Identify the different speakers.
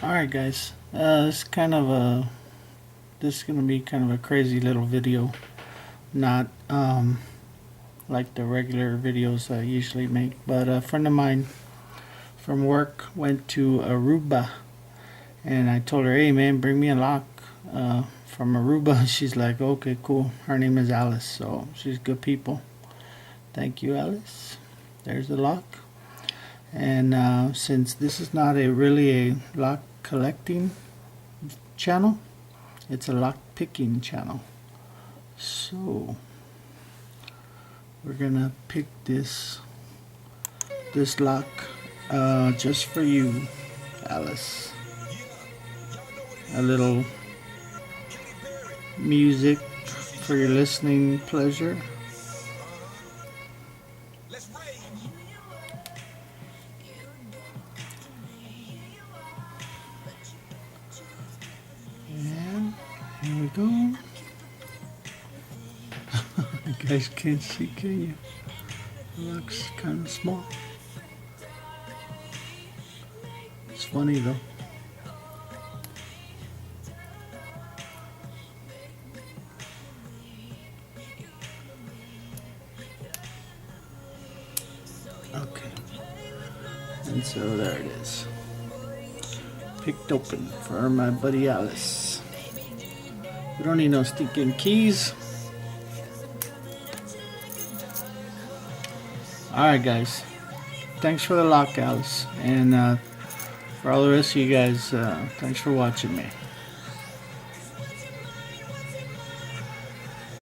Speaker 1: Alright guys, this is gonna be kind of a crazy little video, not like the regular videos I usually make, but a friend of mine from work went to Aruba, and I told her, hey man, bring me a lock from Aruba. She's like, okay, cool. Her name is Alice, so she's good people. Thank you, Alice. There's the lock. And since this is not really a lock collecting channel, it's a lock picking channel, so we're gonna pick this lock just for you, Alice. A little music for your listening pleasure. And here we go. You guys can't see, can you? It looks kind of small. It's funny though. Okay. And so there it is. Picked open for my buddy Alice. We don't need no stinking keys. Alright guys, thanks for the lock, Alice, and for all the rest of you guys, thanks for watching me.